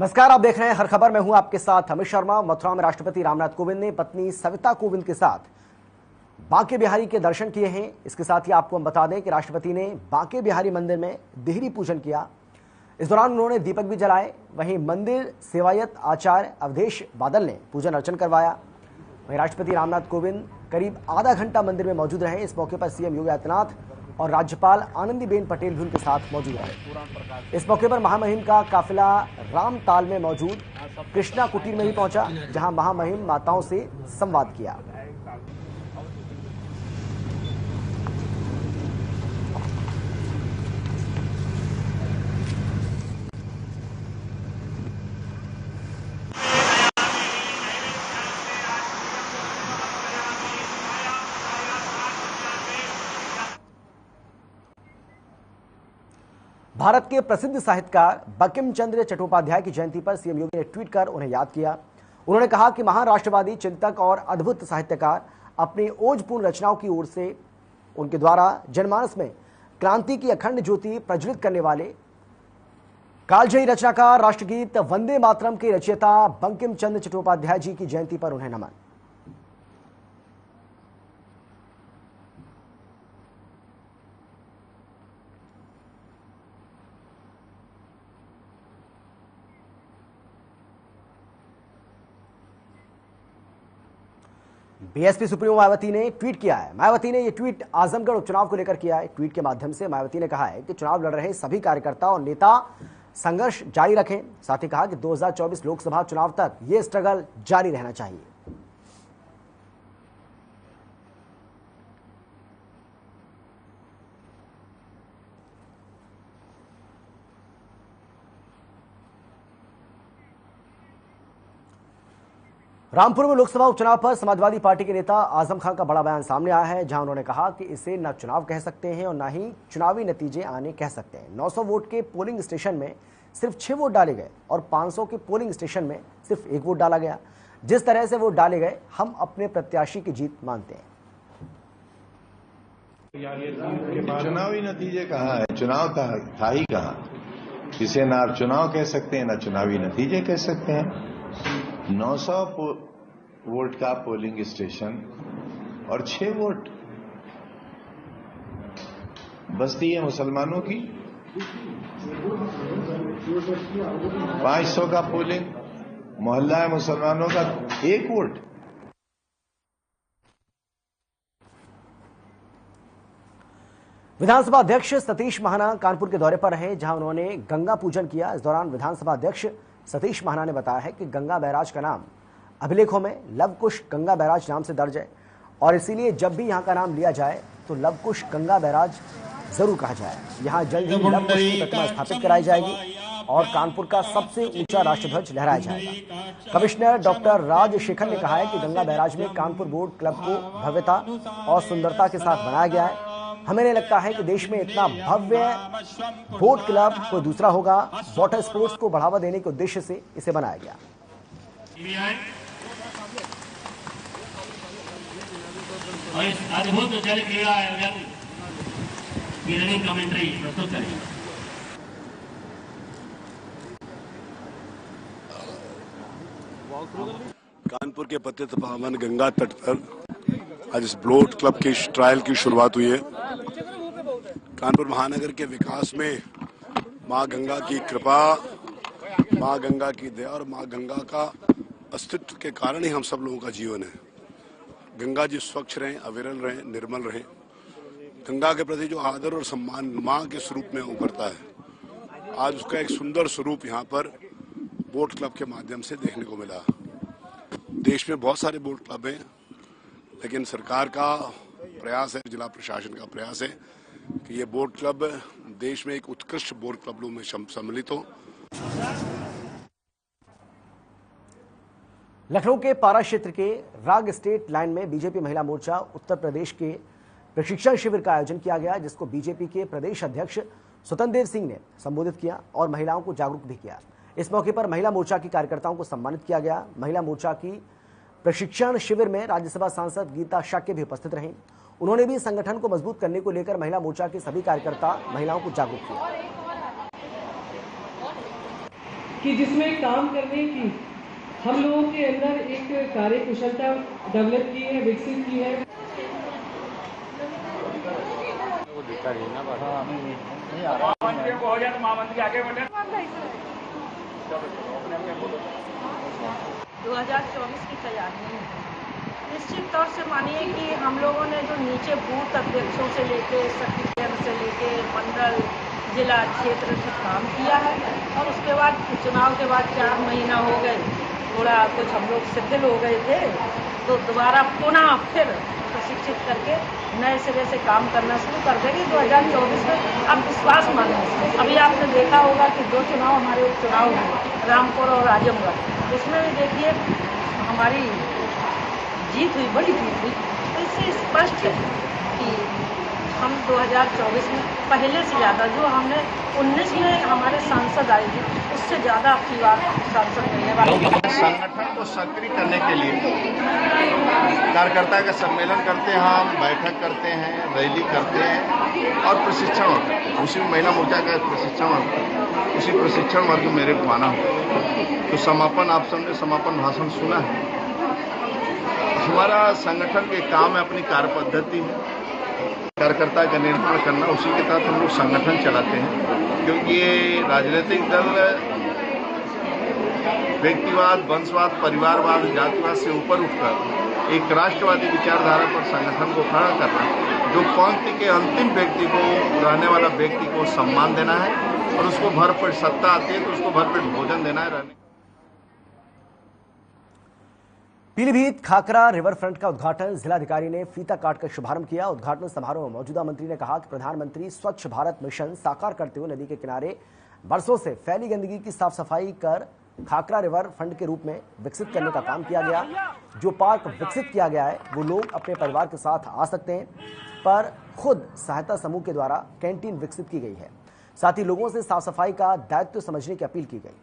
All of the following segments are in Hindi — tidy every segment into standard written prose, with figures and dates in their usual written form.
नमस्कार, आप देख रहे हैं हर खबर। मैं हूं आपके साथ अमित शर्मा। मथुरा में राष्ट्रपति रामनाथ कोविंद ने पत्नी सविता कोविंद के साथ बांके बिहारी के दर्शन किए हैं। इसके साथ ही आपको हम बता दें कि राष्ट्रपति ने बांके बिहारी मंदिर में देहरी पूजन किया। इस दौरान उन्होंने दीपक भी जलाए। वहीं मंदिर सेवायत आचार्य अवधेश बादल ने पूजन अर्चन करवाया। वहीं राष्ट्रपति रामनाथ कोविंद करीब आधा घंटा मंदिर में मौजूद रहे। इस मौके पर सीएम योगी आदित्यनाथ और राज्यपाल आनंदीबेन पटेल भी उनके साथ मौजूद रहे। इस मौके पर महामहिम का काफिला रामताल में मौजूद कृष्णा कुटीर में भी पहुंचा, जहां महामहिम माताओं से संवाद किया। भारत के प्रसिद्ध साहित्यकार बंकिम चंद्र चट्टोपाध्याय की जयंती पर सीएम योगी ने ट्वीट कर उन्हें याद किया। उन्होंने कहा कि महान राष्ट्रवादी चिंतक और अद्भुत साहित्यकार अपनी ओजपूर्ण रचनाओं की ओर से उनके द्वारा जनमानस में क्रांति की अखंड ज्योति प्रज्वलित करने वाले कालजयी रचनाकार राष्ट्रगीत वंदे मातरम के रचयिता बंकिम चंद्र चट्टोपाध्याय जी की जयंती पर उन्हें नमन। बीएसपी सुप्रीमो मायावती ने ट्वीट किया है। मायावती ने यह ट्वीट आजमगढ़ उपचुनाव को लेकर किया है। ट्वीट के माध्यम से मायावती ने कहा है कि चुनाव लड़ रहे सभी कार्यकर्ता और नेता संघर्ष जारी रखें। साथ ही कहा कि 2024 लोकसभा चुनाव तक यह स्ट्रगल जारी रहना चाहिए। रामपुर में लोकसभा उपचुनाव पर समाजवादी पार्टी के नेता आजम खान का बड़ा बयान सामने आया है, जहां उन्होंने कहा कि इसे न चुनाव कह सकते हैं और न ही चुनावी नतीजे आने कह सकते हैं। 900 वोट के पोलिंग स्टेशन में सिर्फ 6 वोट डाले गए और 500 के पोलिंग स्टेशन में सिर्फ 1 वोट डाला गया। जिस तरह से वोट डाले गए, हम अपने प्रत्याशी की जीत मानते हैं। चुनावी नतीजे कहाँ है? चुनाव था ही कहाँ? इसे ना आप चुनाव कह सकते हैं, ना चुनावी नतीजे कह सकते हैं। 900 वोट का पोलिंग स्टेशन और 6 वोट बस्ती है मुसलमानों की। 500 का पोलिंग मोहल्ला है मुसलमानों का, 1 वोट। विधानसभा अध्यक्ष सतीश महाना कानपुर के दौरे पर रहे, जहां उन्होंने गंगा पूजन किया। इस दौरान विधानसभा अध्यक्ष सतीश महाना ने बताया है कि गंगा बैराज का नाम अभिलेखों में लवकुश गंगा बैराज नाम से दर्ज है और इसीलिए जब भी यहां का नाम लिया जाए तो लवकुश गंगा बैराज जरूर कहा जाए। यहां जल्द ही लवकुश की प्रतिमा स्थापित कराई जाएगी और कानपुर का सबसे ऊंचा राष्ट्रध्वज लहराया जाएगा। कमिश्नर डॉक्टर राजशेखर ने कहा है कि गंगा बैराज में कानपुर बोट क्लब को भव्यता और सुंदरता के साथ बनाया गया है। हमें नहीं लगता है कि देश में इतना भव्य बोट क्लब कोई दूसरा होगा। वाटर स्पोर्ट्स को बढ़ावा देने के उद्देश्य से इसे बनाया गया। और इस अद्भुत जल क्रीड़ा आयोजन की रनिंग कमेंट्री प्रस्तुत करेंगे। कानपुर के पतित पावन गंगा तट पर आज इस बोट क्लब की ट्रायल की शुरुआत हुई है। कानपुर महानगर के विकास में मां गंगा की कृपा, मां गंगा की दया और मां गंगा का अस्तित्व के कारण ही हम सब लोगों का जीवन है। गंगा जी स्वच्छ रहें, अविरल रहें, निर्मल रहें। गंगा के प्रति जो आदर और सम्मान मां के स्वरूप में उभरता है, आज उसका एक सुंदर स्वरूप यहाँ पर बोट क्लब के माध्यम से देखने को मिला। देश में बहुत सारे बोट क्लब हैं, लेकिन सरकार का प्रयास है, जिला प्रशासन का प्रयास है कि ये बोट क्लब देश में एक उत्कृष्ट बोट क्लबों में सम्मिलित हो। लखनऊ के पारा क्षेत्र के राग स्टेट लाइन में बीजेपी महिला मोर्चा उत्तर प्रदेश के प्रशिक्षण शिविर का आयोजन किया गया, जिसको बीजेपी के प्रदेश अध्यक्ष स्वतंत्र देव सिंह ने संबोधित किया और महिलाओं को जागरूक भी किया। इस मौके पर महिला मोर्चा की कार्यकर्ताओं को सम्मानित किया गया। महिला मोर्चा की प्रशिक्षण शिविर में राज्यसभा सांसद गीता शाक्य भी उपस्थित रहीं। उन्होंने भी संगठन को मजबूत करने को लेकर महिला मोर्चा के सभी कार्यकर्ता महिलाओं को जागरूक किया। कि जिसमें काम करने की हम लोगों के अंदर एक कार्य कुशलता डेवलप की है, विकसित की है। 2024 की तैयारी है। निश्चित तौर से मानिए कि हम लोगों ने जो नीचे बूथ अध्यक्षों से लेके सेक्रेटरी से लेके मंडल जिला क्षेत्र से काम किया है और उसके बाद चुनाव के बाद 4 महीना हो गए, थोड़ा कुछ हम लोग शिथिल हो गए थे, तो दोबारा पुनः फिर प्रशिक्षित करके नए सिरे से काम करना शुरू कर देंगे 2024 में। अब विश्वास माने। अभी आपने देखा होगा कि 2 चुनाव हमारे उपचुनाव हुए, रामपुर और आजमगढ़। उसमें भी देखिए हमारी जीत हुई, बड़ी जीत हुई। तो इससे स्पष्ट है कि हम 2024 में पहले से ज़्यादा, जो हमने 19 में हमारे सांसद आए थे उससे ज़्यादा अपनी बार सांसद मिलने वाले। संगठन को सक्रिय करने के लिए कार्यकर्ता का सम्मेलन करते हैं, हम बैठक करते हैं, रैली करते हैं और प्रशिक्षण होता है। उसी महिला मोर्चा का प्रशिक्षण होता है, उसी प्रशिक्षण वर्ग मेरे को आना होता। तो समापन, आप सबने समापन भाषण सुना है। हमारा संगठन के काम है अपनी कार्य पद्धति है, कार्यकर्ता का निर्माण करना, उसी के तहत हम लोग संगठन चलाते हैं। क्योंकि ये राजनीतिक दल व्यक्तिवाद, वंशवाद, परिवारवाद, जातिवाद से ऊपर उठकर एक राष्ट्रवादी विचारधारा पर संगठन को खड़ा करना, जो पंक्ति के अंतिम व्यक्ति को, रहने वाला व्यक्ति को सम्मान देना है और उसको भरपेट सत्ता आती है तो उसको भरपेट भोजन देना है। रहने पीलीभीत खाकरा रिवर फ्रंट का उद्घाटन जिलाधिकारी ने फीता काट कर शुभारंभ किया। उद्घाटन समारोह में मौजूदा मंत्री ने कहा कि प्रधानमंत्री स्वच्छ भारत मिशन साकार करते हुए नदी के किनारे बरसों से फैली गंदगी की साफ सफाई कर खाकरा रिवर फ्रंट के रूप में विकसित करने का काम किया गया। जो पार्क विकसित किया गया है वो लोग अपने परिवार के साथ आ सकते हैं, पर खुद सहायता समूह के द्वारा कैंटीन विकसित की गई है। साथ ही लोगों से साफ सफाई का दायित्व समझने की अपील की गई।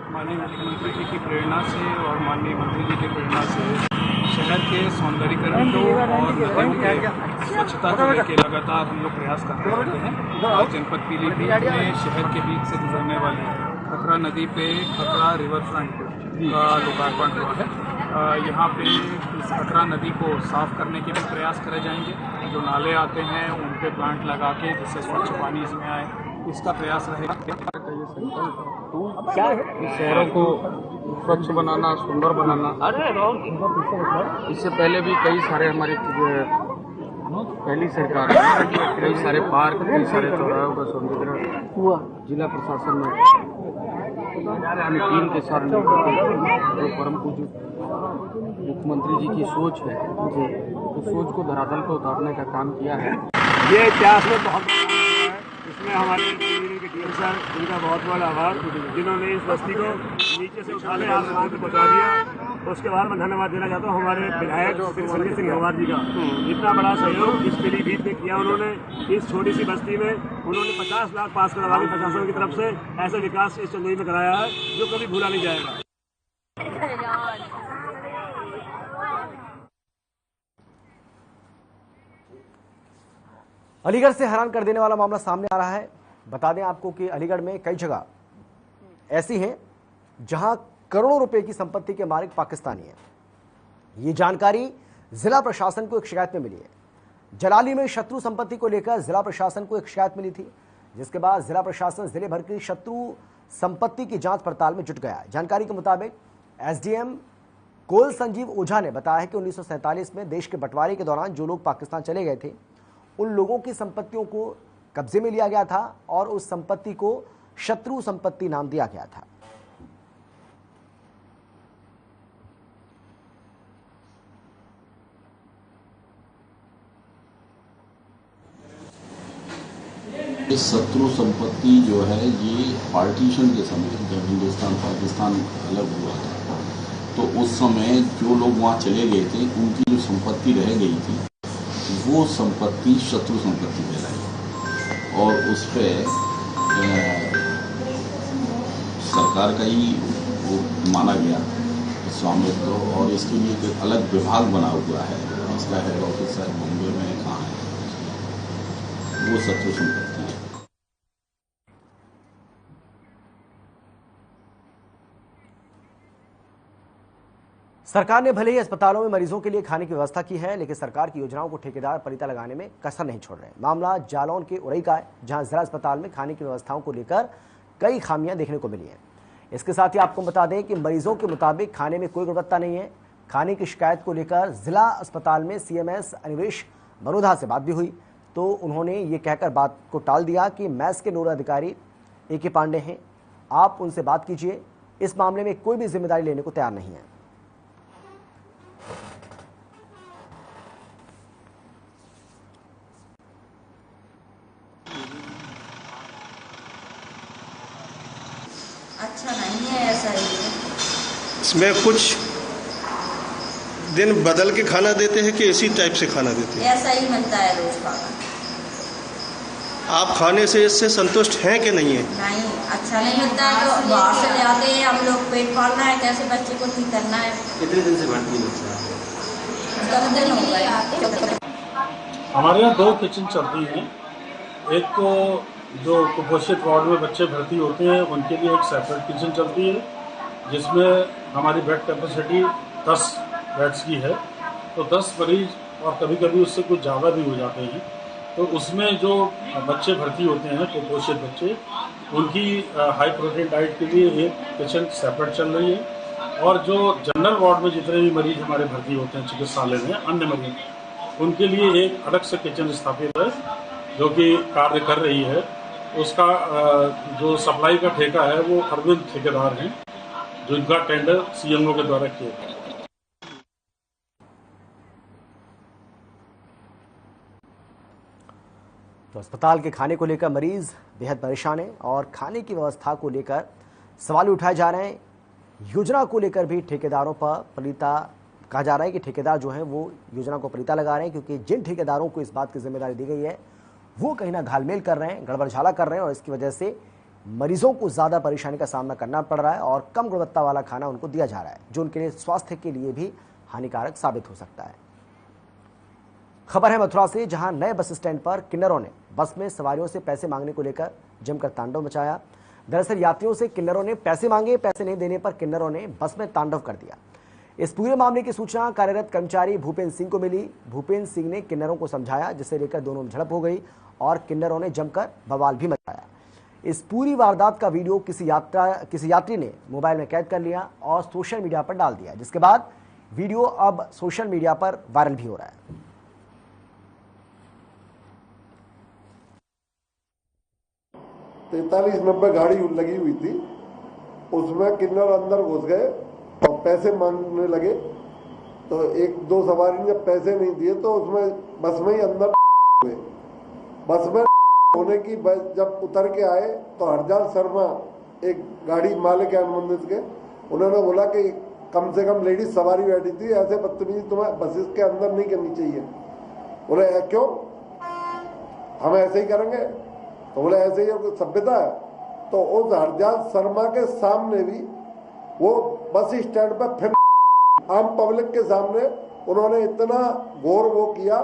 माननीय मुख्यमंत्री जी की प्रेरणा से और माननीय मंत्री जी की प्रेरणा से शहर के सौंदर्यीकरण को और नदियों के स्वच्छता को लेकर लगातार हम लोग प्रयास करते रहते हैं। और जनपद पीलीभीत में शहर के बीच से गुजरने वाली खकरा नदी पे खकरा रिवर फ्रंट का लोकार्पण हुआ है। यहाँ पे इस खकरा नदी को साफ करने के भी प्रयास करे जाएंगे। जो नाले आते हैं उन पे प्लांट लगा के जिससे स्वच्छ पानी इसमें आए, इसका प्रयास रहेगा। क्या शहरों को स्वच्छ बनाना, सुंदर बनाना। इससे पहले भी कई सारे हमारी पहली सरकार कई सारे पार्क, कई सारे चौराहों का सौंदर्यीकरण हुआ। जिला प्रशासन में अपनी टीम के साथ जो परम पूज्य मुख्यमंत्री जी की सोच है, उस सोच को धरातल पर उतारने का काम किया है। ये इतिहास में बहुत इसमें हमारे के टीम सर, उनका बहुत बहुत आभार, जिन्होंने इस बस्ती को नीचे से उठा के आसमान पे पहुंचा दिया। उसके बाद मैं धन्यवाद देना चाहता हूँ हमारे विधायक संजय सिंह गंवार जी का। इतना बड़ा सहयोग इस पीलीभीत में किया उन्होंने। इस छोटी सी बस्ती में उन्होंने 50 लाख पास करवा के प्रशासन की तरफ से ऐसा विकास इस चंदोई में कराया है जो कभी भूला नहीं जाएगा। अलीगढ़ से हैरान कर देने वाला मामला सामने आ रहा है। बता दें आपको कि अलीगढ़ में कई जगह ऐसी हैं जहां करोड़ों रुपए की संपत्ति के मालिक पाकिस्तानी हैं। ये जानकारी जिला प्रशासन को एक शिकायत में मिली है। जलाली में शत्रु संपत्ति को लेकर जिला प्रशासन को एक शिकायत मिली थी, जिसके बाद जिला प्रशासन जिले भर की शत्रु संपत्ति की जांच पड़ताल में जुट गया। जानकारी के मुताबिक एसडीएम कोल संजीव ओझा ने बताया है कि 1947 में देश के बंटवारे के दौरान जो लोग पाकिस्तान चले गए थे उन लोगों की संपत्तियों को कब्जे में लिया गया था और उस संपत्ति को शत्रु संपत्ति नाम दिया गया था। ये शत्रु संपत्ति जो है ये पार्टीशन के समय जब हिंदुस्तान पाकिस्तान अलग हुआ था तो उस समय जो लोग वहाँ चले गए थे उनकी जो संपत्ति रह गई थी वो संपत्ति शत्रु संपत्ति कहलाई और उस पर सरकार का ही वो माना गया। स्वामित्व, और इसके लिए एक अलग विभाग बना हुआ है। इसका हेड ऑफिस है बॉम्बे में, कहाँ है वो शत्रु संपत्ति है। सरकार ने भले ही अस्पतालों में मरीजों के लिए खाने की व्यवस्था की है, लेकिन सरकार की योजनाओं को ठेकेदार पलीता लगाने में कसर नहीं छोड़ रहे। मामला जालौन के उरई का है, जहां जिला अस्पताल में खाने की व्यवस्थाओं को लेकर कई खामियां देखने को मिली हैं। इसके साथ ही आपको बता दें कि मरीजों के मुताबिक खाने में कोई गुणवत्ता नहीं है। खाने की शिकायत को लेकर जिला अस्पताल में सीएमएस अनिवेश मनोधा से बात भी हुई, तो उन्होंने ये कहकर बात को टाल दिया कि मैस के नोडल अधिकारी AK पांडे हैं, आप उनसे बात कीजिए। इस मामले में कोई भी जिम्मेदारी लेने को तैयार नहीं है। अच्छा नहीं है, ऐसा ही है। इसमें कुछ दिन बदल के खाना देते हैं कि इसी टाइप से खाना देते हैं? ऐसा ही मिलता है रोज खाना। आप खाने से इससे संतुष्ट हैं कि नहीं है? नहीं, अच्छा नहीं मिलता है, तो बाहर से ले आते हैं। हम लोग पेट पालना है, कैसे बच्चे को ठीक करना है। कितने दिन से भर्ती है? 10 दिन हो गए। हमारे यहाँ 2 किचन चलती हैं। एक तो जो कुपोषित वार्ड में बच्चे भर्ती होते हैं उनके लिए एक सेपरेट किचन चलती है, जिसमें हमारी बेड कैपेसिटी 10 बेड्स की है। तो 10 मरीज और कभी कभी उससे कुछ ज़्यादा भी हो जाते हैं, तो उसमें जो बच्चे भर्ती होते हैं कुपोषित बच्चे, उनकी हाई प्रोटीन डाइट के लिए एक किचन सेपरेट चल रही है। और जो जनरल वार्ड में जितने भी मरीज हमारे भर्ती होते हैं चिकित्सालय में, अन्य मरीज, उनके लिए एक अलग से किचन स्थापित है जो कि कार्य कर रही है। उसका जो सप्लाई का ठेका है वो अरविंद ठेकेदार हैं, जो इनका टेंडर CMO के द्वारा किया गया। तो अस्पताल के खाने को लेकर मरीज बेहद परेशान है और खाने की व्यवस्था को लेकर सवाल उठाए जा रहे हैं। योजना को लेकर भी ठेकेदारों पर पलीता कहा जा रहा है कि ठेकेदार जो हैं वो योजना को पलीता लगा रहे हैं, क्योंकि जिन ठेकेदारों को इस बात की जिम्मेदारी दी गई है वो कहीं ना घालमेल कर रहे हैं, गड़बड़झाला कर रहे हैं, और इसकी वजह से मरीजों को ज़्यादा परेशानी का सामना करना पड़ रहा है और कम गुणवत्ता वाला खाना उनको दिया जा रहा है, जो उनके लिए स्वास्थ्य के लिए भी हानिकारक साबित हो सकता है। खबर है मथुरा से, जहां नए बस स्टैंड पर किन्नरों ने बस में सवारियों से पैसे मांगने को लेकर जमकर तांडव मचाया। दरअसल यात्रियों से किन्नरों ने पैसे मांगे, पैसे नहीं देने पर किन्नरों ने बस में तांडव कर दिया। इस पूरे मामले की सूचना कार्यरत कर्मचारी भूपेंद्र सिंह को मिली। भूपेंद्र सिंह ने किन्नरों को समझाया, जिसे लेकर दोनों में झड़प हो गई और किन्नरों ने जमकर बवाल भी मचाया। इस पूरी वारदात का वीडियो किसी यात्री ने मोबाइल में कैद कर लिया और सोशल मीडिया पर डाल दिया, जिसके बाद वीडियो अब सोशल मीडिया पर वायरल भी हो रहा है। तैतालीस 90 गाड़ी लगी हुई थी, उसमें किन्नर अंदर घुस गए और पैसे मांगने लगे। तो 1-2 सवारी ने जब पैसे नहीं दिए तो उसमें बस में ही अंदर हुए। बस में होने की जब उतर के आए तो हरजाल शर्मा, एक गाड़ी मालिक है अनुबंधित के, उन्होंने बोला कि कम से कम लेडीज सवारी बैठी थी, ऐसे बदतमीजी तुम्हें बसेस के अंदर नहीं करनी चाहिए। बोले क्यों, हम ऐसे ही करेंगे? तो बोले ऐसे ही सभ्यता है। तो उस हरजाल शर्मा के सामने भी वो बस स्टैंड पर फिर आम पब्लिक के सामने उन्होंने इतना घोर वो किया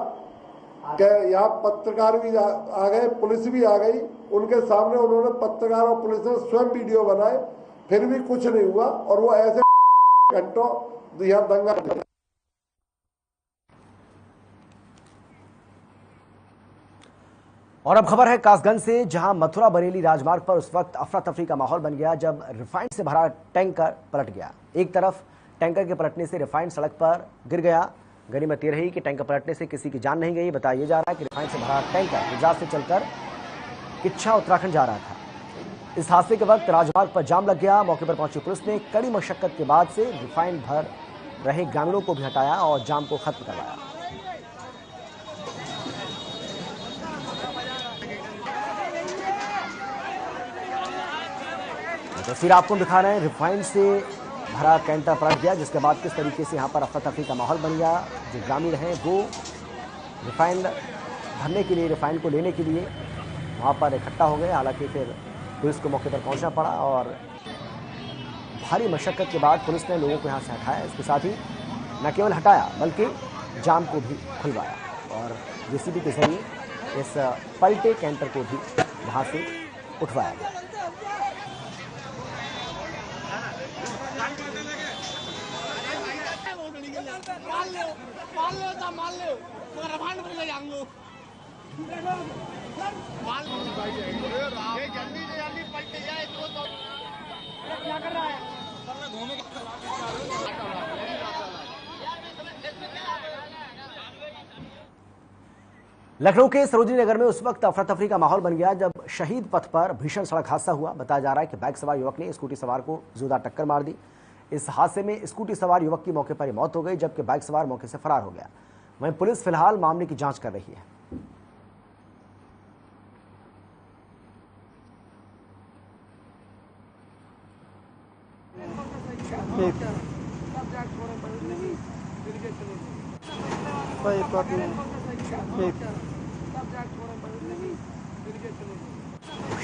कि यहाँ पत्रकार भी आ गए, पुलिस भी आ गई। उनके सामने उन्होंने पत्रकार और पुलिस ने स्वयं वीडियो बनाए, फिर भी कुछ नहीं हुआ और वो ऐसे घंटों यहाँ दंगा। और अब खबर है कासगंज से, जहां मथुरा बरेली राजमार्ग पर उस वक्त अफरा तफरी का माहौल बन गया जब रिफाइंड से भरा टैंकर पलट गया। एक तरफ टैंकर के पलटने से रिफाइंड सड़क पर गिर गया। गनीमत ये रही कि टैंकर पलटने से किसी की जान नहीं गई। बताया जा रहा है कि रिफाइंड से भरा टैंकर गुजरात से चलकर किच्छा उत्तराखंड जा रहा था। इस हादसे के वक्त राजमार्ग पर जाम लग गया। मौके पर पहुंची पुलिस ने कड़ी मशक्कत के बाद से रिफाइंड भर रहे ग्रामीणों को भी हटाया और जाम को खत्म करवाया। तस्वीर आपको दिखा रहे हैं, रिफाइंड से भरा कैंटर पलट गया, जिसके बाद किस तरीके से यहाँ पर अफरा तफरी का माहौल बन गया। जो ग्रामीण हैं वो रिफाइंड भरने के लिए, रिफाइंड को लेने के लिए वहाँ पर इकट्ठा हो गए। हालांकि फिर पुलिस को मौके पर पहुँचना पड़ा और भारी मशक्कत के बाद पुलिस ने लोगों को यहां से हटाया। इसके साथ ही न केवल हटाया बल्कि जाम को भी खुलवाया और जेसीबी के जरिए इस पलटे कैंटर को भी वहां से उठवाया गया। लखनऊ के सरोजनी नगर में उस वक्त अफरा तफरी का माहौल बन गया जब शहीद पथ पर भीषण सड़क हादसा हुआ। बताया जा रहा है कि बाइक सवार युवक ने स्कूटी सवार को जोरदार टक्कर मार दी। इस हादसे में स्कूटी सवार युवक की मौके पर ही मौत हो गई, जबकि बाइक सवार मौके से फरार हो गया। वहीं पुलिस फिलहाल मामले की जांच कर रही है।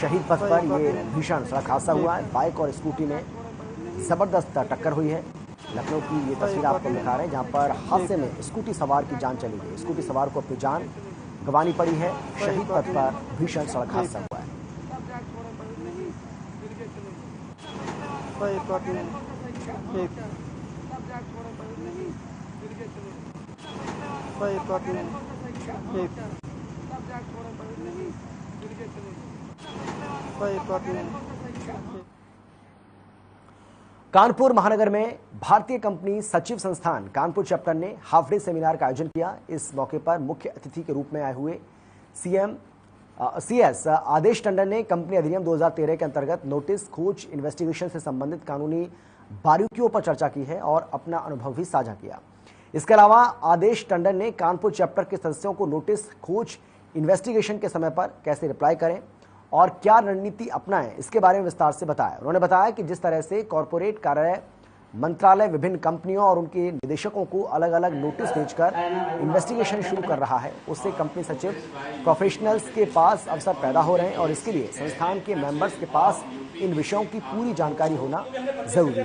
शहीद पथ पर यह भीषण सड़क हादसा हुआ है। बाइक और स्कूटी में जबरदस्त टक्कर हुई है। लखनऊ की ये तस्वीर आपको दिखा रहे हैं जहां पर हादसे में स्कूटी सवार की जान चली गई। स्कूटी सवार को अपनी जान गंवानी पड़ी है। शहीद पथ पर भीषण सड़क हादसा हुआ है। कानपुर महानगर में भारतीय कंपनी सचिव संस्थान कानपुर चैप्टर ने हाफ डे सेमिनार का आयोजन किया। इस मौके पर मुख्य अतिथि के रूप में आए हुए सीएस आदेश टंडन ने कंपनी अधिनियम 2013 के अंतर्गत नोटिस खोज इन्वेस्टिगेशन से संबंधित कानूनी बारीकियों पर चर्चा की है और अपना अनुभव भी साझा किया। इसके अलावा आदेश टंडन ने कानपुर चैप्टर के सदस्यों को नोटिस खोज इन्वेस्टिगेशन के समय पर कैसे रिप्लाई करें और क्या रणनीति अपनाएं, इसके बारे में विस्तार से बताया। उन्होंने बताया कि जिस तरह से कॉरपोरेट कार्यालय मंत्रालय विभिन्न कंपनियों और उनके निदेशकों को अलग अलग नोटिस भेजकर इन्वेस्टिगेशन शुरू कर रहा है, उससे कंपनी सचिव प्रोफेशनल्स के पास अवसर पैदा हो रहे हैं और इसके लिए संस्थान के मेंबर्स के पास इन विषयों की पूरी जानकारी होना जरूरी है।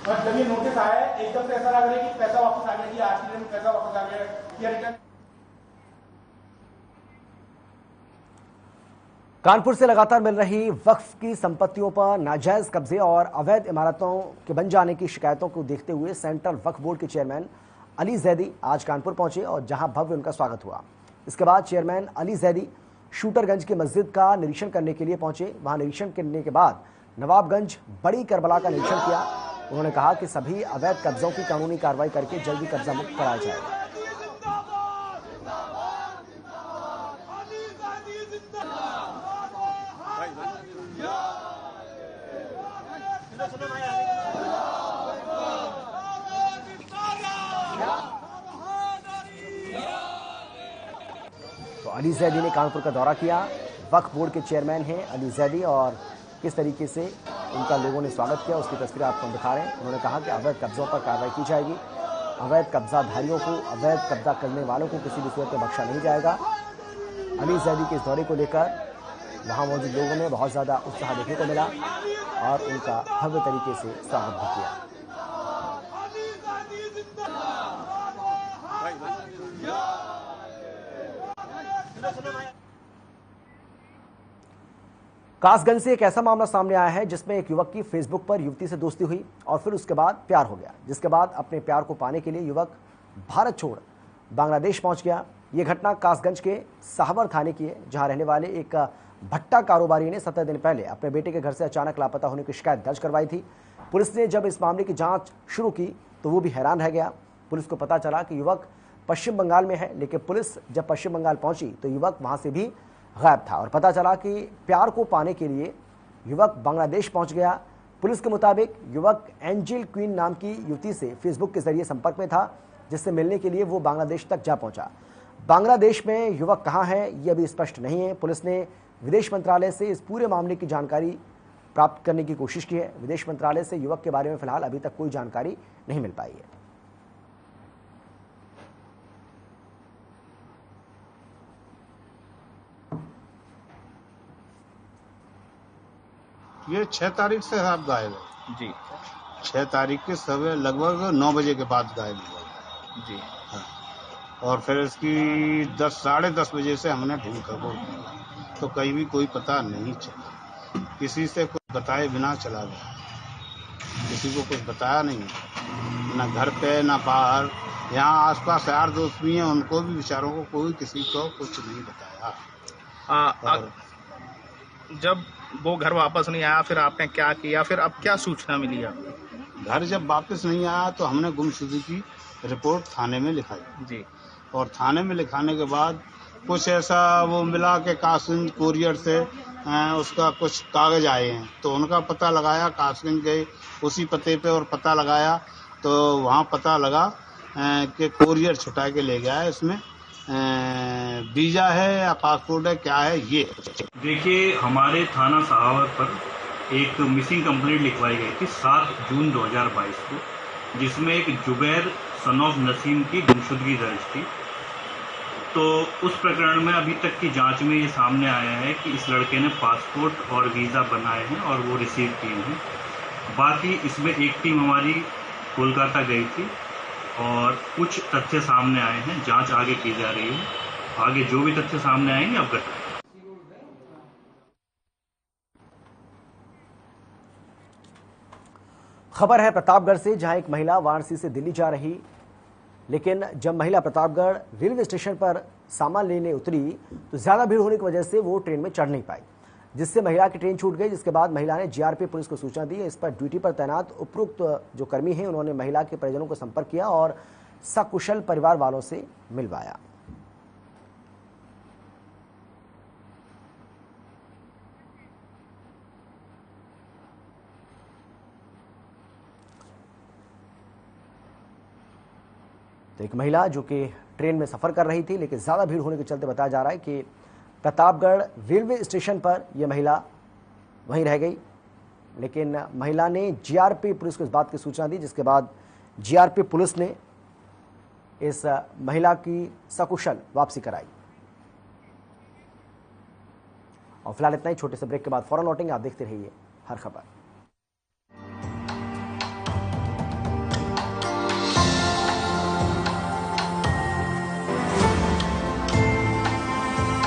और जब ये नोटिस आया एकदम से ऐसा लग रहा है कि पैसा वापस आ गया, कि आज के दिन पैसा वापस आ गया या रिटर्न। कानपुर से लगातार मिल रही वक्फ की संपत्तियों पर नाजायज कब्जे और अवैध इमारतों के बन जाने की शिकायतों को देखते हुए सेंट्रल वक्फ बोर्ड के चेयरमैन अली जैदी आज कानपुर पहुंचे और जहां भव्य उनका स्वागत हुआ। इसके बाद चेयरमैन अली जैदी शूटरगंज की मस्जिद का निरीक्षण करने के लिए पहुंचे। वहां निरीक्षण करने के बाद नवाबगंज बड़ी करबला का निरीक्षण किया। उन्होंने कहा कि सभी अवैध कब्जों की कानूनी कार्रवाई करके जल्दी कब्जा मुक्त कराया जाएगा। तो अली जैदी ने कानपुर का दौरा किया। वक्फ बोर्ड के चेयरमैन हैं अली जैदी और किस तरीके से उनका लोगों ने स्वागत किया उसकी तस्वीर आपको दिखा रहे हैं। उन्होंने कहा कि अवैध कब्जों पर कार्रवाई की जाएगी। अवैध कब्जाधारियों को, अवैध कब्जा करने वालों को किसी भी सूरत में बख्शा नहीं जाएगा। अली जैदी के इस दौरे को लेकर वहां मौजूद लोगों में बहुत ज्यादा उत्साह देखने को मिला और उनका भव्य तरीके से स्वागत भी किया। कासगंज से एक ऐसा मामला सामने आया है जिसमें एक युवक की फेसबुक पर युवती से दोस्ती हुई और फिर उसके बाद प्यार हो गया, जिसके बाद अपने प्यार को पाने के लिए युवक भारत छोड़ बांग्लादेश पहुंच गया। यह घटना कासगंज के साहवर थाने की है, जहां रहने वाले एक भट्टा कारोबारी ने 17 दिन पहले अपने बेटे के घर से अचानक लापता होने की शिकायत दर्ज करवाई थी। पुलिस ने जब इस मामले की जांच शुरू की तो वो भी हैरान रह गया। पुलिस को पता चला कि युवक पश्चिम बंगाल में है, लेकिन पुलिस जब पश्चिम बंगाल पहुंची तो युवक वहां से भी गायब था और पता चला कि प्यार को पाने के लिए युवक बांग्लादेश पहुंच गया। पुलिस के मुताबिक युवक एंजिल क्वीन नाम की युवती से फेसबुक के जरिए संपर्क में था, जिससे मिलने के लिए वो बांग्लादेश तक जा पहुंचा। बांग्लादेश में युवक कहां है ये अभी स्पष्ट नहीं है। पुलिस ने विदेश मंत्रालय से इस पूरे मामले की जानकारी प्राप्त करने की कोशिश की है। विदेश मंत्रालय से युवक के बारे में फिलहाल अभी तक कोई जानकारी नहीं मिल पाई है। ये 6 तारीख से आप गायब है जी। 6 तारीख के सुबह लगभग 9 बजे के बाद गायब हुआ जी। हाँ। और फिर इसकी 10-10:30 बजे से हमने ढूंढ खबर किया तो कहीं भी कोई पता नहीं चला, किसी से कुछ बताए बिना चला गया, किसी को कुछ बताया नहीं, ना घर पे ना बाहर। यहाँ आसपास यार दोस्त भी हैं, उनको भी बेचारों को कोई किसी को कुछ नहीं बताया। जब वो घर वापस नहीं आया फिर आपने क्या किया, फिर अब क्या सूचना मिली आपको? घर जब वापस नहीं आया तो हमने गुमशुदगी की रिपोर्ट थाने में लिखाई जी। और थाने में लिखाने के बाद कुछ ऐसा वो मिला कि कासिम कोरियर से उसका कुछ कागज आए हैं, तो उनका पता लगाया, कासिम गए उसी पते पे और पता लगाया तो वहाँ पता लगा कि कोरियर छुटा के ले गया है, इसमें वीजा है या पासपोर्ट है, क्या है ये। देखिए, हमारे थाना सहावत पर एक मिसिंग कंप्लेंट लिखवाई गई थी 7 जून 2022 को, जिसमें एक जुबैर सन ऑफ नसीम की गुमशुदगी दर्ज थी। तो उस प्रकरण में अभी तक की जांच में ये सामने आया है कि इस लड़के ने पासपोर्ट और वीज़ा बनाए हैं और वो रिसीव किए हैं। बाकी इसमें एक टीम हमारी कोलकाता गई थी और कुछ तथ्य सामने आए हैं, जांच आगे की जा रही है। आगे जो भी तथ्य सामने आएंगे अवगत। खबर है प्रतापगढ़ से, जहां एक महिला वाराणसी से दिल्ली जा रही, लेकिन जब महिला प्रतापगढ़ रेलवे स्टेशन पर सामान लेने उतरी तो ज्यादा भीड़ होने की वजह से वो ट्रेन में चढ़ नहीं पाई, जिससे महिला की ट्रेन छूट गई। जिसके बाद महिला ने जीआरपी पुलिस को सूचना दी। इस पर ड्यूटी पर तैनात उपरोक्त जो कर्मी हैं उन्होंने महिला के परिजनों को संपर्क किया और सकुशल परिवार वालों से मिलवाया। तो एक महिला जो कि ट्रेन में सफर कर रही थी, लेकिन ज्यादा भीड़ होने के चलते बताया जा रहा है कि प्रतापगढ़ रेलवे स्टेशन पर यह महिला वहीं रह गई, लेकिन महिला ने जीआरपी पुलिस को इस बात की सूचना दी, जिसके बाद जीआरपी पुलिस ने इस महिला की सकुशल वापसी कराई। और फिलहाल इतना ही, छोटे से ब्रेक के बाद फौरन लौटेंगे। आप देखते रहिए हर खबर।